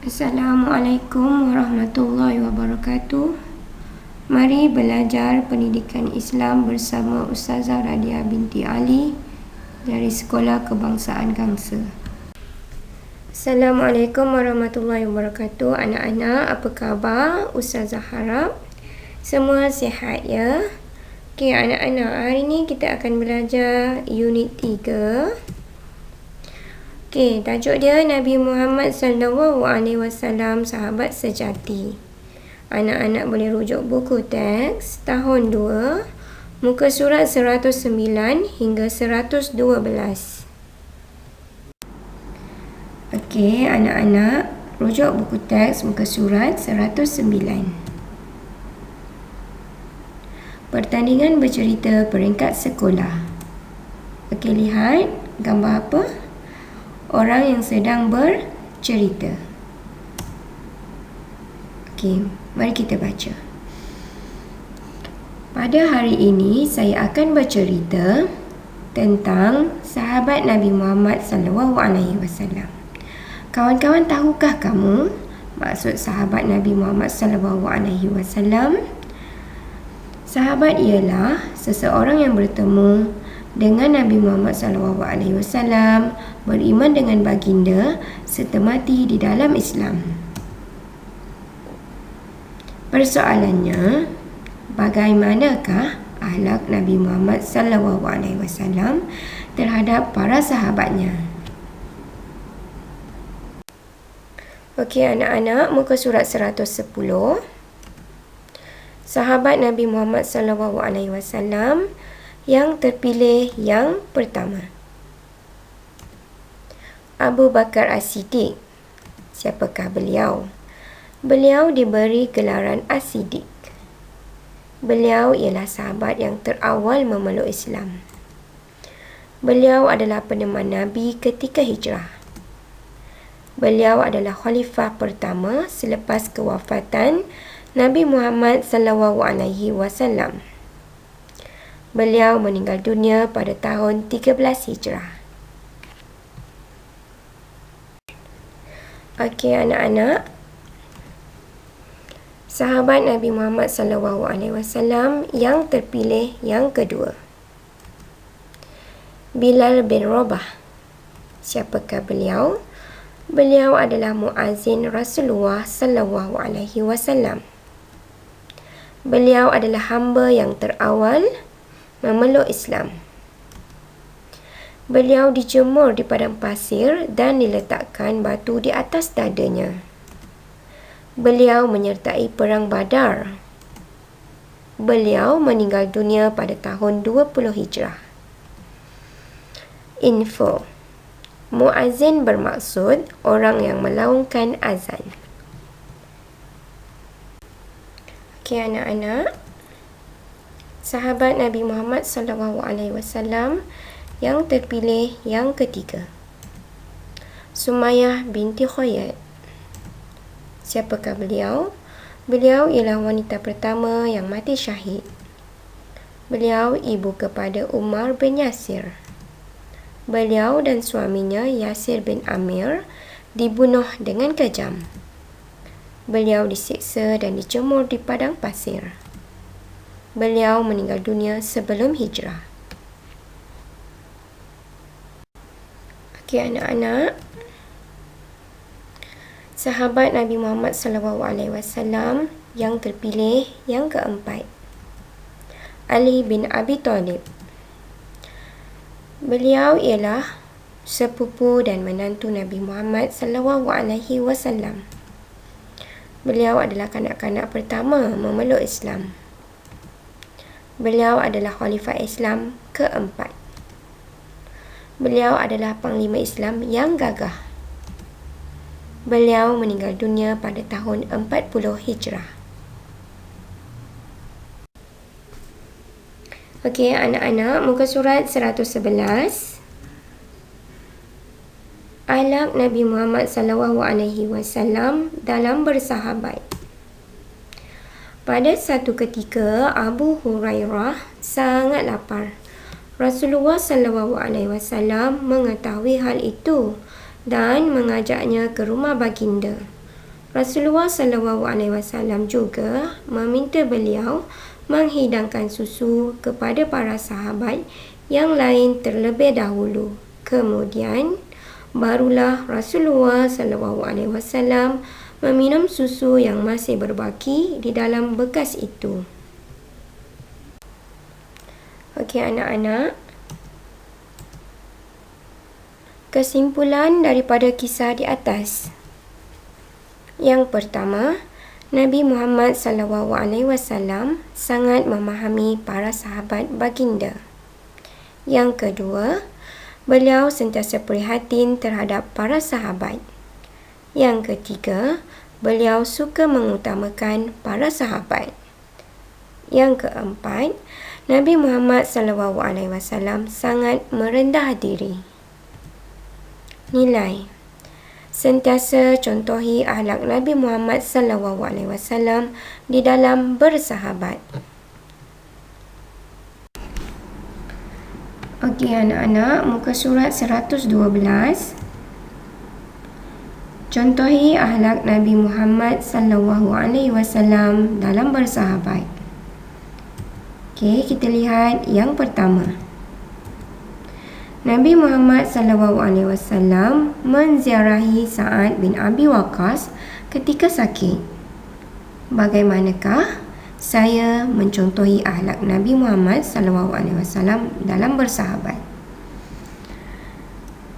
Assalamualaikum warahmatullahi wabarakatuh. Mari belajar pendidikan Islam bersama Ustazah Radia binti Ali dari Sekolah Kebangsaan Gangsa. Assalamualaikum warahmatullahi wabarakatuh. Anak-anak, apa khabar? Ustazah harap semua sihat ya. Okey anak-anak, hari ni kita akan belajar unit 3. Okey, tajuk dia Nabi Muhammad SAW sahabat sejati. Anak-anak boleh rujuk buku teks tahun 2, muka surat 109 hingga 112. Okey, anak-anak rujuk buku teks muka surat 109. Pertandingan bercerita peringkat sekolah. Okey, lihat gambar apa? Orang yang sedang bercerita. Okey, mari kita baca. Pada hari ini saya akan bercerita tentang sahabat Nabi Muhammad SAW. Kawan-kawan, tahukah kamu maksud sahabat Nabi Muhammad SAW? Sahabat ialah seseorang yang bertemu dengan Nabi Muhammad SAW, beriman dengan baginda serta mati di dalam Islam. Persoalannya, bagaimanakah akhlak Nabi Muhammad SAW terhadap para sahabatnya? Okey anak-anak, muka surat 110. Sahabat Nabi Muhammad SAW yang terpilih yang pertama, Abu Bakar As-Siddiq. Siapakah beliau? Beliau diberi gelaran As-Siddiq. Beliau ialah sahabat yang terawal memeluk Islam. Beliau adalah peneman Nabi ketika hijrah. Beliau adalah khalifah pertama selepas kewafatan Nabi Muhammad SAW. Beliau meninggal dunia pada tahun 13 Hijrah. Okey anak-anak, sahabat Nabi Muhammad SAW yang terpilih yang kedua, Bilal bin Rabah. Siapakah beliau? Beliau adalah muazzin Rasulullah SAW. Beliau adalah hamba yang terawal memeluk Islam. Beliau dijemur di padang pasir dan diletakkan batu di atas dadanya. Beliau menyertai perang Badar. Beliau meninggal dunia pada tahun 20 Hijrah. Info: muazzin bermaksud orang yang melaungkan azan. Okey anak-anak, sahabat Nabi Muhammad SAW yang terpilih yang ketiga, Sumayyah binti Khayyat. Siapakah beliau? Beliau ialah wanita pertama yang mati syahid. Beliau ibu kepada Umar bin Yasir. Beliau dan suaminya Yasir bin Amir dibunuh dengan kejam. Beliau disiksa dan dijemur di padang pasir. Beliau meninggal dunia sebelum hijrah. Okey anak-anak, sahabat Nabi Muhammad SAW yang terpilih yang keempat, Ali bin Abi Thalib. Beliau ialah sepupu dan menantu Nabi Muhammad SAW. Beliau adalah kanak-kanak pertama memeluk Islam. Beliau adalah khalifah Islam keempat. Beliau adalah panglima Islam yang gagah. Beliau meninggal dunia pada tahun 40 Hijrah. Okey anak-anak, muka surat 111. Akhlak Nabi Muhammad SAW dalam bersahabat. Pada satu ketika, Abu Hurairah sangat lapar. Rasulullah SAW mengetahui hal itu dan mengajaknya ke rumah baginda. Rasulullah SAW juga meminta beliau menghidangkan susu kepada para sahabat yang lain terlebih dahulu. Kemudian barulah Rasulullah SAW meminum susu yang masih berbaki di dalam bekas itu. Okey anak-anak, kesimpulan daripada kisah di atas. Yang pertama, Nabi Muhammad SAW sangat memahami para sahabat baginda. Yang kedua, beliau sentiasa prihatin terhadap para sahabat. Yang ketiga, beliau suka mengutamakan para sahabat. Yang keempat, Nabi Muhammad SAW sangat merendah diri. Nilai: sentiasa contohi akhlak Nabi Muhammad SAW di dalam bersahabat. Okey anak-anak, muka surat 112. Contohi akhlak Nabi Muhammad SAW dalam bersahabat. Okey, kita lihat yang pertama. Nabi Muhammad SAW menziarahi Sa'ad bin Abi Waqqas ketika sakit. Bagaimanakah saya mencontohi akhlak Nabi Muhammad SAW dalam bersahabat?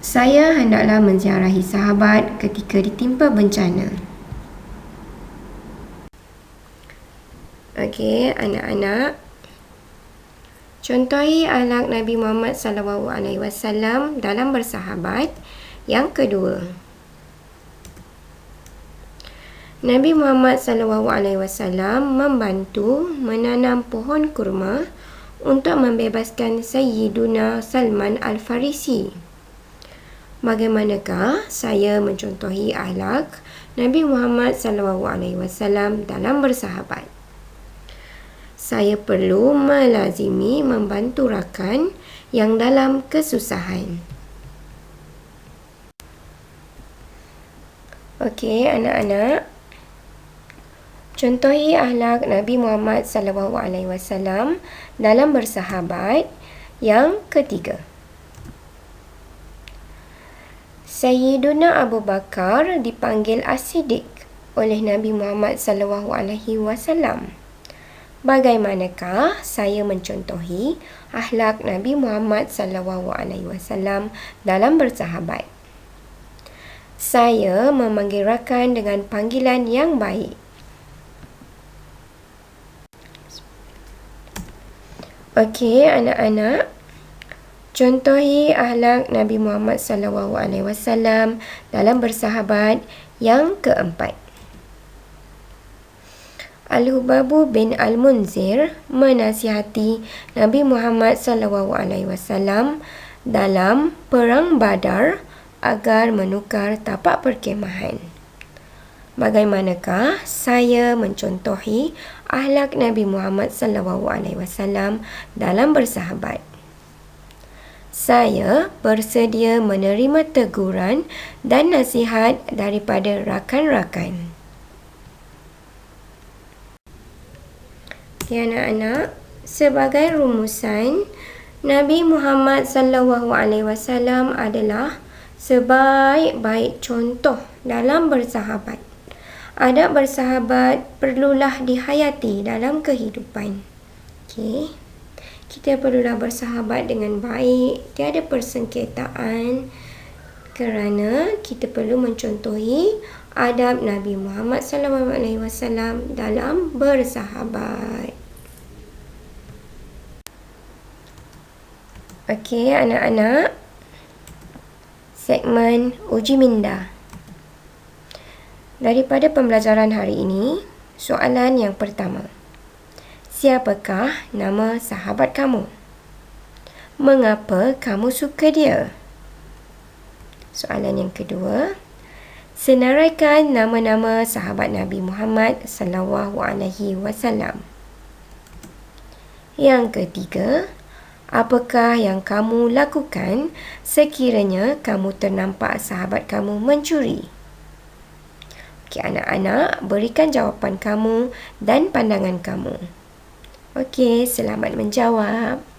Saya hendaklah menziarahi sahabat ketika ditimpa bencana. Okey, anak-anak, contohi akhlak Nabi Muhammad SAW dalam bersahabat. Yang kedua, Nabi Muhammad SAW membantu menanam pohon kurma untuk membebaskan Sayyiduna Salman Al-Farisi. Bagaimanakah saya mencontohi akhlak Nabi Muhammad SAW dalam bersahabat? Saya perlu melazimi membantu rakan yang dalam kesusahan. Okey, anak-anak, contohi akhlak Nabi Muhammad SAW dalam bersahabat. Yang ketiga, Sayyiduna Abu Bakar dipanggil As-Siddiq oleh Nabi Muhammad SAW. Bagaimanakah saya mencontohi akhlak Nabi Muhammad SAW dalam bersahabat? Saya memanggil rakan dengan panggilan yang baik. Okey, anak-anak, contohi akhlak Nabi Muhammad SAW dalam bersahabat. Yang keempat, Al-Hubabu bin Al-Munzir menasihati Nabi Muhammad SAW dalam Perang Badar agar menukar tapak perkemahan. Bagaimanakah saya mencontohi akhlak Nabi Muhammad SAW dalam bersahabat? Saya bersedia menerima teguran dan nasihat daripada rakan-rakan. Ya anak-anak, sebagai rumusan, Nabi Muhammad SAW adalah sebaik-baik contoh dalam bersahabat. Adab bersahabat perlulah dihayati dalam kehidupan. Okey. Kita perlulah bersahabat dengan baik, tiada persengketaan, kerana kita perlu mencontohi adab Nabi Muhammad SAW dalam bersahabat. Okey, anak-anak, segmen uji minda. Daripada pembelajaran hari ini, soalan yang pertama. Siapakah nama sahabat kamu? Mengapa kamu suka dia? Soalan yang kedua. Senaraikan nama-nama sahabat Nabi Muhammad SAW. Yang ketiga. Apakah yang kamu lakukan sekiranya kamu ternampak sahabat kamu mencuri? Okey, anak-anak, berikan jawapan kamu dan pandangan kamu. Okey, selamat menjawab.